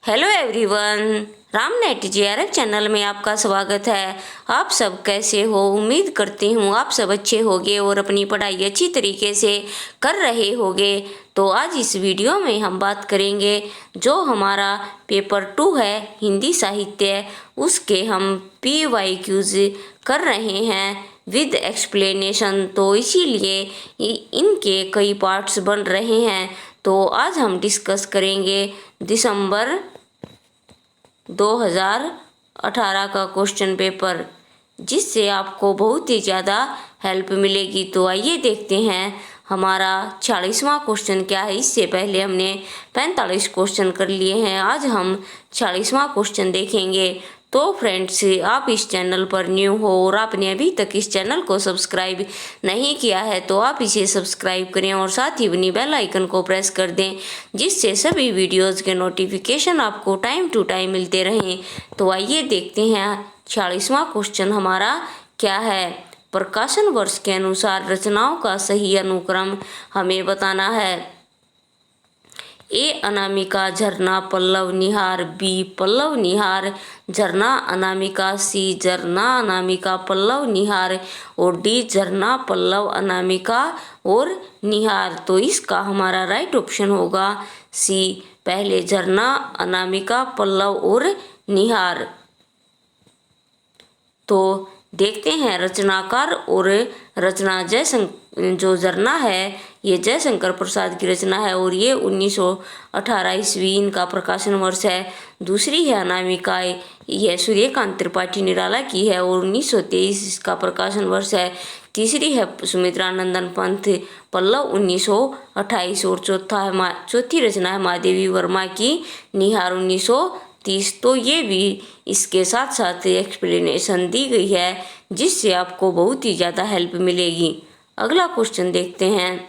Hello everyone, Ram net GRF channel में आपका स्वागत है। आप सब कैसे हो? उम्मीद करती हूँ आप सब अच्छे होगे और अपनी पढ़ाई अच्छी तरीके से कर रहे होगे। तो आज इस वीडियो में हम बात करेंगे जो हमारा पेपर 2 है हिंदी साहित्य, उसके हम PYQs कर रहे हैं विद एक्सप्लेनेशन। तो इसीलिए इनके कई पार्ट्स बन रहे हैं। तो आज हम डिस्कस करेंगे दिसंबर 2018 का क्वेश्चन पेपर, जिससे आपको बहुत ही ज़्यादा हेल्प मिलेगी। तो आइए देखते हैं हमारा 40वां क्वेश्चन क्या है। इससे पहले हमने 45 क्वेश्चन कर लिए हैं, आज हम 40वां क्वेश्चन देखेंगे। तो फ्रेंड्स, आप इस चैनल पर न्यू हो और आपने अभी तक इस चैनल को सब्सक्राइब नहीं किया है तो आप इसे सब्सक्राइब करें और साथ ही बनी बेल आइकन को प्रेस कर दें, जिससे सभी वीडियोज़ के नोटिफिकेशन आपको टाइम टू टाइम मिलते रहें। तो आइए देखते हैं 40वां क्वेश्चन हमारा क्या है। प्रकाशन वर्ष के अनुसार रचनाओं का सही अनुक्रम हमें बताना है। ए अनामिका झरना पल्लव निहार, बी पल्लव निहार झरना अनामिका, सी झरना अनामिका पल्लव निहार और डी झरना पल्लव अनामिका और निहार। तो इसका हमारा राइट ऑप्शन होगा सी, पहले झरना अनामिका पल्लव और निहार। तो देखते हैं रचनाकार और रचना जो झरना है ये जयशंकर प्रसाद की रचना है और ये 1918 ईस्वी इनका प्रकाशन वर्ष है। दूसरी है अनामिका, यह सूर्यकांत त्रिपाठी निराला की है और 1923 इसका प्रकाशन वर्ष है। तीसरी है सुमित्रा नंदन पंत पल्लव 1928 और चौथी रचना है महादेवी वर्मा की निहार 1930। तो ये भी इसके साथ साथ एक्सप्लेनेशन दी गई है, जिससे आपको बहुत ही ज़्यादा हेल्प मिलेगी। अगला क्वेश्चन देखते हैं।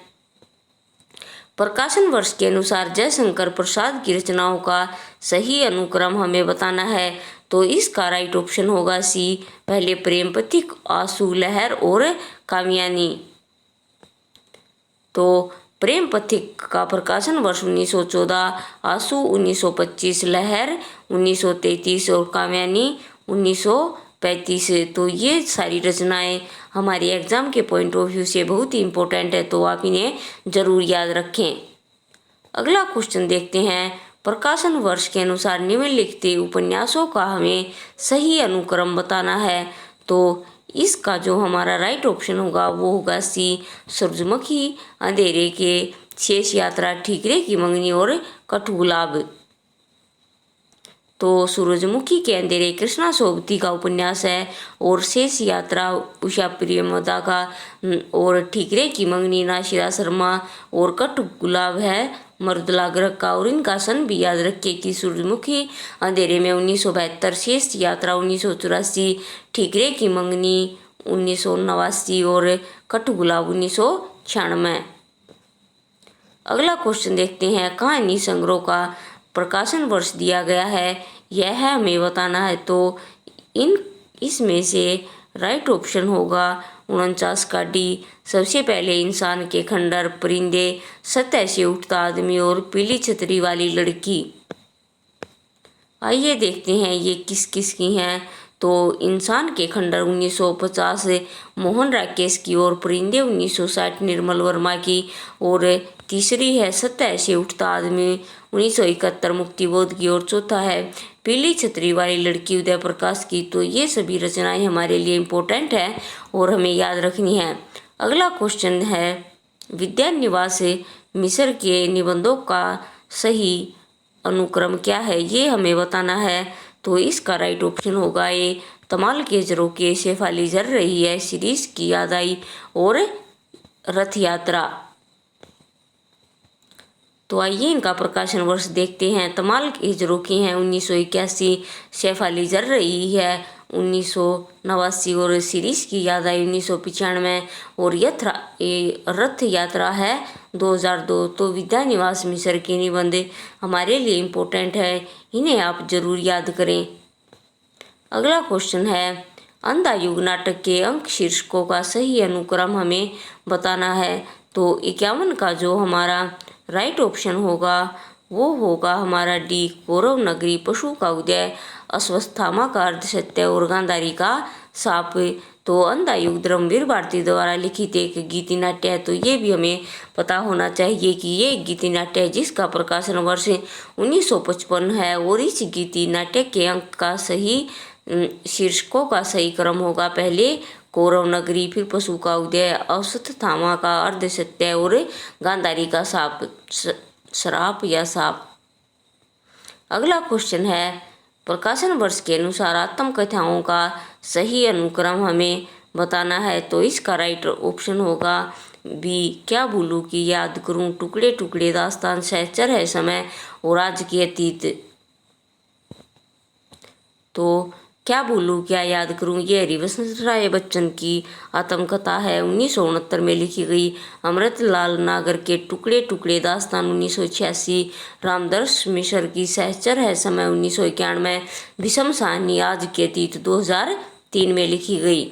प्रकाशन वर्ष के अनुसार जयशंकर प्रसाद की रचनाओं का सही अनुक्रम हमें बताना है। तो इसका राइट ऑप्शन होगा सी, पहले प्रेम पथिक, आंसू, लहर और कामयानी। तो प्रेम पथिक का प्रकाशन वर्ष 1914, आंसू 1925, लहर 1933 और कामयानी 1935। तो ये सारी रचनाएं हमारी एग्ज़ाम के पॉइंट ऑफ व्यू से बहुत ही इम्पोर्टेंट है, तो आप इन्हें ज़रूर याद रखें। अगला क्वेश्चन देखते हैं। प्रकाशन वर्ष के अनुसार निम्नलिखित उपन्यासों का हमें सही अनुक्रम बताना है। तो इसका जो हमारा राइट ऑप्शन होगा वो होगा सी, सूरजमुखी, अंधेरे के, शेष यात्रा, ठीकरे की मंगनी और कठगुलाब। तो सूरजमुखी के अंधेरे कृष्णा सोबती का उपन्यास है और शेष यात्रा उषा प्रियमदा का और ठीकरे की मंगनी नाशिरा शर्मा और कठगुलाब है मृदुला ग्रह का। और इनका सन भी याद रखिए कि सूरजमुखी अंधेरे में 1972, शेष यात्रा 1984, ठीकरे की मंगनी 1989 और कठगुलाब 1996। अगला क्वेश्चन देखते हैं। कहानी संग्रह का प्रकाशन वर्ष दिया गया है, यह है हमें बताना है। तो इसमें से राइट ऑप्शन होगा 49 का डी, सबसे पहले इंसान के खंडर, परिंदे, सतह से उठता आदमी और पीली छतरी वाली लड़की। आइए देखते हैं ये किस किस की हैं। तो इंसान के खंडर 1950 मोहन राकेश की और परिंदे 1960 निर्मल वर्मा की। और तीसरी है सतह से उठता आदमी 1971 मुक्तिबोध की। और चौथा है पीली छतरी वाली लड़की उदय प्रकाश की। तो ये सभी रचनाएं हमारे लिए इम्पोर्टेंट है और हमें याद रखनी है। अगला क्वेश्चन है विद्यानिवास मिश्र के निबंधों का सही अनुक्रम क्या है, ये हमें बताना है। तो इसका राइट ऑप्शन होगा ए, तमाल के झरोके, शेफाली झर रही है, शिरीष की याद आई और रथ यात्रा। तो आइए इनका प्रकाशन वर्ष देखते हैं। तमाल के झरोखे हैं 1981, शेफाली झर रही है 1989 और शिरीष की याद आई 1995 और रथ यात्रा है 2002। तो विद्यानिवास मिश्र के निबंध हमारे लिए इम्पोर्टेंट है, इन्हें आप जरूर याद करें। अगला क्वेश्चन है अंधा युग नाटक के अंक शीर्षकों का सही अनुक्रम हमें बताना है। तो 51 का जो हमारा राइट ऑप्शन होगा वो होगा हमारा डी, कौरव नगरी, पशु का उदय, अश्वत्थामा का अर्धसत्य और गांधारी का साप। तो अंधा युग धर्मवीर भारती द्वारा लिखित एक गीति नाट्य है। तो ये भी हमें पता होना चाहिए कि ये एक गीति नाट्य है जिसका प्रकाशन वर्ष 1955 है। और इस गीति नाट्य के अंक का सही शीर्षकों का सही क्रम होगा, पहले कौरव नगरी, फिर पशु का उदय, अश्वत्थामा का अर्धसत्य और गांधारी का श्राप या साप। अगला क्वेश्चन है, प्रकाशन वर्ष के अनुसार आत्मकथाओं का सही अनुक्रम हमें बताना है। तो इसका राइट ऑप्शन होगा बी, क्या भूलूं कि याद करूं, टुकड़े टुकड़े दास्तान, सहचर है समय और आज की अतीत। तो क्या भूलूं क्या याद करूं ये हरिवंश राय बच्चन की आत्मकथा है, 1969 में लिखी गई। अमृतलाल नागर के टुकड़े टुकड़े दास्तान 1986, रामदर्श मिश्र की सहचर है समय 1991, विषम साहनी आज के अतीत 2003 में लिखी गई।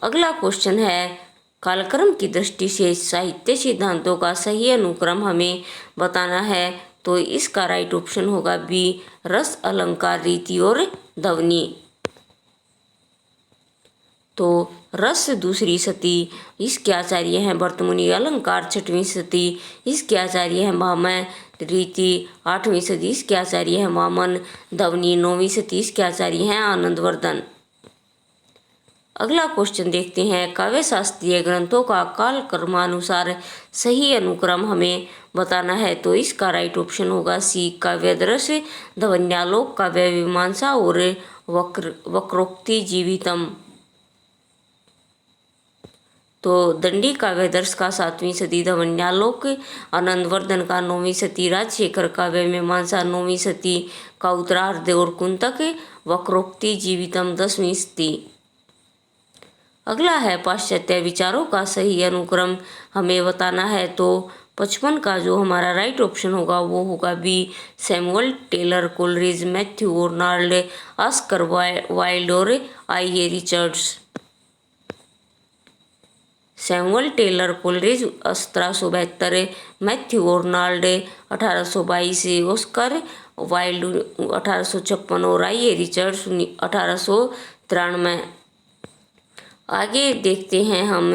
अगला क्वेश्चन है, कालक्रम की दृष्टि से साहित्य सिद्धांतों का सही अनुक्रम हमें बताना है। तो इसका राइट ऑप्शन होगा बी, रस, अलंकार, रीति और ध्वनि। तो रस दूसरी सती, इसके आचार्य हैं भर्तमुनि। अलंकार छठवीं सती, इसके आचार्य हैं भामह। रीति 8वीं सदी, इसके आचार्य हैं वामन। ध्वनि 9वीं सदी, इसके आचार्य हैं आनंदवर्धन। अगला क्वेश्चन देखते हैं, काव्य शास्त्रीय ग्रंथों का काल क्रमानुसार सही अनुक्रम हमें बताना है। तो इसका राइट ऑप्शन होगा सी, काव्यादर्श, ध्वन्यालोक, काव्य मीमांसा और वक्रोक्ति जीवितम। तो दंडी काव्यादर्श का 7वीं सदी, ध्वन्यालोक आनंदवर्धन का 9वीं सदी, राजशेखर काव्य मीमांसा 9वीं सदी का उत्तरार्ध और कुंतक वक्रोक्ति जीवितम 10वीं सदी। अगला है, पाश्चात्य विचारों का सही अनुक्रम हमें बताना है। तो 55 का जो हमारा राइट ऑप्शन होगा वो होगा B, Samuel Taylor Coleridge, Matthew Arnold, Oscar Wilde और I A Richards. Samuel Taylor Coleridge 1772, Matthew Arnold 1822, Oscar Wilde 1856 और आई ए रिचर्ड्स 1893। आगे देखते हैं हम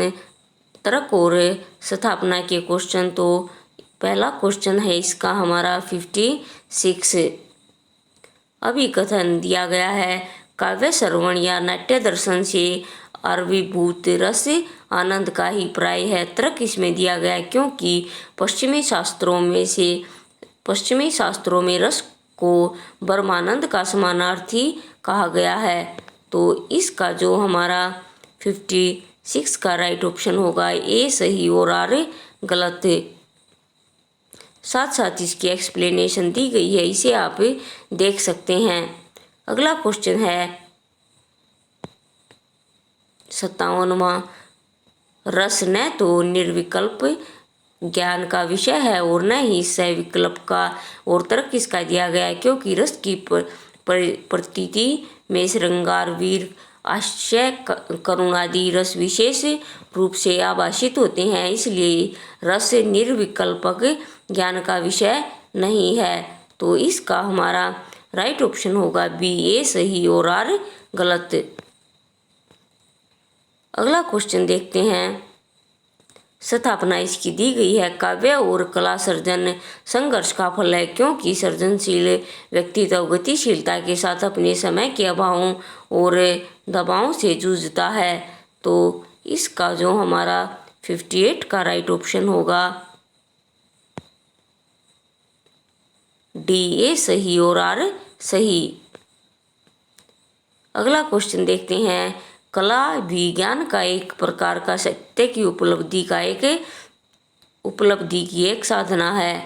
तर्क और स्थापना के क्वेश्चन। तो पहला क्वेश्चन है इसका हमारा 56। अभिकथन दिया गया है, काव्य श्रवण या नाट्य दर्शन से आविर्भूत रस आनंद का ही प्राय है। तर्क इसमें दिया गया है क्योंकि पश्चिमी शास्त्रों में रस को ब्रह्मानंद का समानार्थी कहा गया है। तो इसका जो हमारा 56 का राइट ऑप्शन होगा ए सही और आर गलत। साथ साथ इसकी एक्सप्लेनेशन दी गई है, इसे आप देख सकते हैं। अगला क्वेश्चन है 57वां, रस न तो निर्विकल्प ज्ञान का विषय है और न ही सविकल्प का। और तर्क किसका दिया गया है क्योंकि रस की प्रतीति में श्रृंगार, वीर, आश्चर्य, करुणादि रस विशेष रूप से आभाषित होते हैं, इसलिए रस निर्विकल्पक ज्ञान का विषय नहीं है। तो इसका हमारा राइट ऑप्शन होगा बी, ए सही और आर गलत। अगला क्वेश्चन देखते हैं, स्थापना इसकी दी गई है, काव्य और कला सर्जन संघर्ष का फल है क्योंकि सृजनशील व्यक्तित्व गतिशीलता के साथ अपने समय के अभावों और दबावों से जूझता है। तो इसका जो हमारा 58 का राइट ऑप्शन होगा डी, ए सही और आर सही। अगला क्वेश्चन देखते हैं, कला विज्ञान का एक प्रकार का सत्य की उपलब्धि की एक साधना है।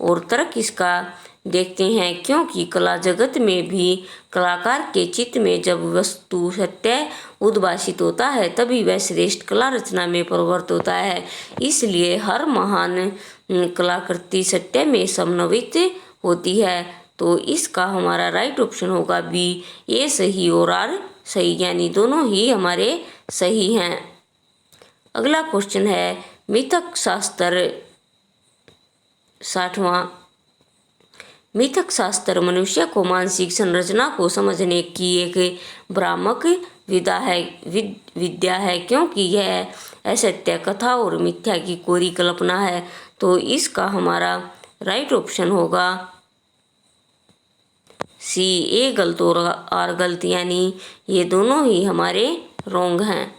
और तर्क इसका देखते हैं क्योंकि कला जगत में भी कलाकार के चित्त में जब वस्तु सत्य उद्भासित होता है तभी वह श्रेष्ठ कला रचना में परिवर्तित होता है, इसलिए हर महान कलाकृति सत्य में समन्वित होती है। तो इसका हमारा राइट ऑप्शन होगा बी, ए सही और आर सही, यानी दोनों ही हमारे सही हैं। अगला क्वेश्चन है, मिथक शास्त्र 60वां मिथक शास्त्र मनुष्य को मानसिक संरचना को समझने की एक भ्रामक विद्या है, क्योंकि यह असत्य कथा और मिथ्या की कोरी कल्पना है। तो इसका हमारा राइट ऑप्शन होगा सी, ए गलत और आर गलत, यानी ये दोनों ही हमारे रॉन्ग हैं।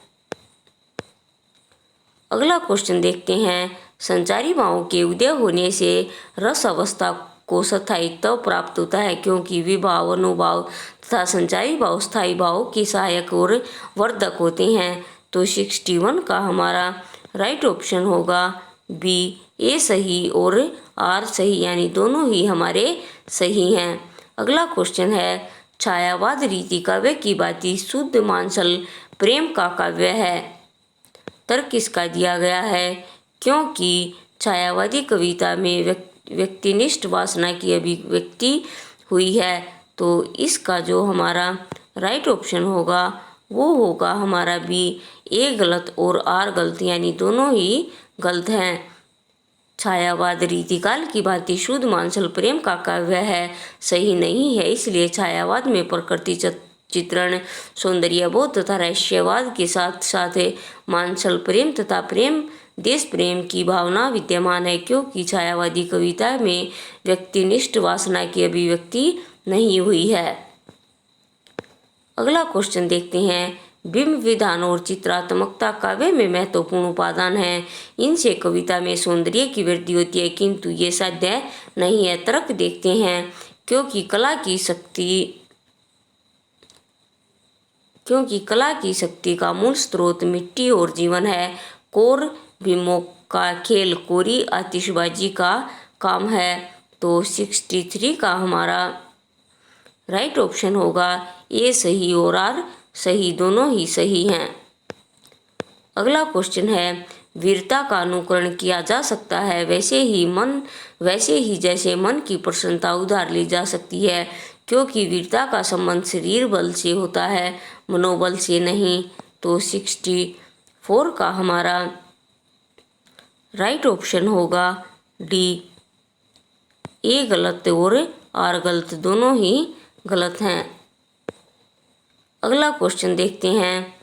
अगला क्वेश्चन देखते हैं। संचारी भावों के उदय होने से रस अवस्था को स्थायित्व प्राप्त होता है, क्योंकि विभाव, अनुभाव तथा संचारी भाव स्थायी भावों के सहायक और वर्धक होते हैं। तो 61 का हमारा राइट ऑप्शन होगा बी, ए सही और आर सही, यानी दोनों ही हमारे सही हैं। अगला क्वेश्चन है। छायावाद रीति काव्य की भांति शुद्ध मानसल प्रेम का काव्य है। तर्क किसका दिया गया है? क्योंकि छायावादी कविता में व्यक्तिनिष्ठ वासना की अभिव्यक्ति हुई है। तो इसका जो हमारा राइट ऑप्शन होगा वो होगा हमारा बी, ए गलत और आर गलत, यानी दोनों ही गलत हैं। छायावाद रीतिकाल की भांति शुद्ध मानसल प्रेम का काव्य है सही नहीं है, इसलिए छायावाद में प्रकृति चित्रण, सौंदर्य बोध तथा रहस्यवाद के साथ साथ मानसल प्रेम तथा देश प्रेम की भावना विद्यमान है, क्योंकि छायावादी कविता में व्यक्तिनिष्ठ वासना की अभिव्यक्ति नहीं हुई है। अगला क्वेश्चन देखते हैं। बिंब विधान और चित्रात्मकता काव्य में महत्वपूर्ण उपादान है। इनसे कविता में सौंदर्य की वृद्धि होती है, किंतु ये साध्य नहीं है। तर्क देखते हैं। क्योंकि कला की शक्ति का मूल स्रोत मिट्टी और जीवन है। कोर बिंबों का खेल कोरी आतिशबाजी का काम है। तो 63 का हमारा राइट ऑप्शन होगा ए सही और आर सही, दोनों ही सही हैं। अगला क्वेश्चन है। वीरता का अनुकरण किया जा सकता है, वैसे ही जैसे मन की प्रसन्नता उधार ली जा सकती है, क्योंकि वीरता का संबंध शरीर बल से होता है, मनोबल से नहीं। तो 64 का हमारा राइट ऑप्शन होगा डी, ए गलत और आर गलत, दोनों ही गलत हैं। अगला क्वेश्चन देखते हैं।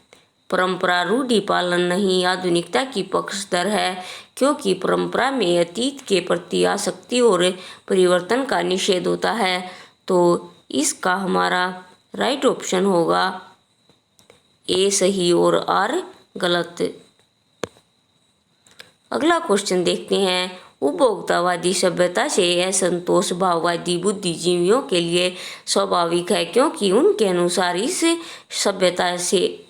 परंपरा रूढ़ि पालन नहीं आधुनिकता की पक्षधर है, क्योंकि परंपरा में अतीत के प्रति आसक्ति और परिवर्तन का निषेध होता है। तो इसका हमारा राइट ऑप्शन होगा ए सही और आर गलत। अगला क्वेश्चन देखते हैं। उपभोक्तावादी सभ्यता से असंतोष भाववादी बुद्धिजीवियों के लिए स्वाभाविक है, क्योंकि उनके अनुसार इस सभ्यता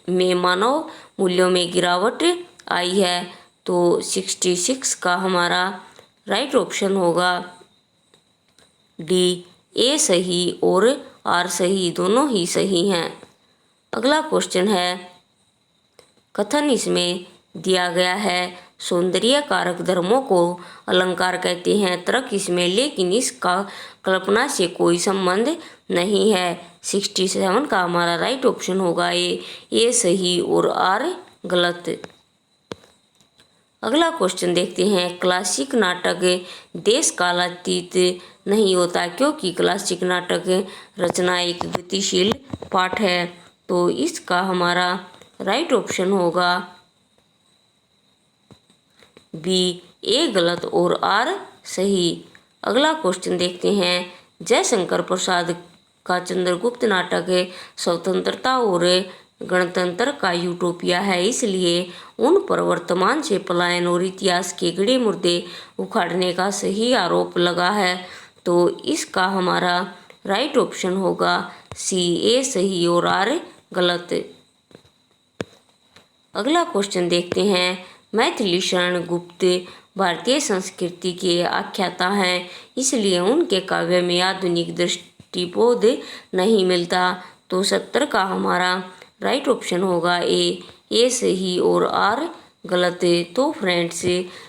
में मानव मूल्यों में गिरावट आई है। तो 66 का हमारा राइट ऑप्शन होगा डी, ए सही और आर सही, दोनों ही सही हैं। अगला क्वेश्चन है। कथन इसमें दिया गया है। सौंदर्य कारक धर्मों को अलंकार कहते हैं। तर्क इसमें, लेकिन इसका कल्पना से कोई संबंध नहीं है। 67 का हमारा राइट ऑप्शन होगा ए सही और आर गलत। अगला क्वेश्चन देखते हैं। क्लासिक नाटक देश कालातीत नहीं होता, क्योंकि क्लासिक नाटक रचना एक गतिशील पाठ है। तो इसका हमारा राइट ऑप्शन होगा बी, ए गलत और आर सही। अगला क्वेश्चन देखते हैं। जयशंकर प्रसाद का चंद्रगुप्त नाटक स्वतंत्रता और गणतंत्र का यूटोपिया है, इसलिए उन पर वर्तमान से पलायन और इतिहास के गड़े मुर्दे उखाड़ने का सही आरोप लगा है। तो इसका हमारा राइट ऑप्शन होगा सी, ए सही और आर गलत। अगला क्वेश्चन देखते हैं। मैथिली शरण गुप्त भारतीय संस्कृति के आख्याता हैं, इसलिए उनके काव्य में आधुनिक दृष्टिबोध नहीं मिलता। तो 70 का हमारा राइट ऑप्शन होगा ए सही और आर गलत। तो फ्रेंड्स,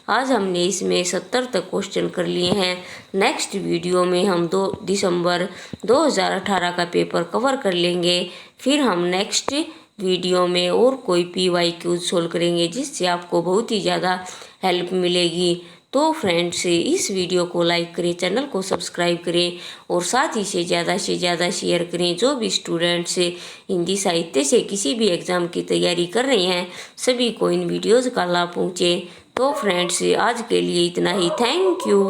आज हमने इसमें 70 तक क्वेश्चन कर लिए हैं। नेक्स्ट वीडियो में हम 2 दिसंबर 2018 का पेपर कवर कर लेंगे। फिर हम नेक्स्ट वीडियो में और कोई PYQ सोल्व करेंगे, जिससे आपको बहुत ही ज़्यादा हेल्प मिलेगी। तो फ्रेंड्स इस वीडियो को लाइक करें, चैनल को सब्सक्राइब करें और साथ ही से ज़्यादा शेयर करें। जो भी स्टूडेंट्स हिंदी साहित्य से किसी भी एग्ज़ाम की तैयारी कर रहे हैं सभी को इन वीडियोज़ का लाभ पहुँचे। तो फ्रेंड्स आज के लिए इतना ही। Thank you.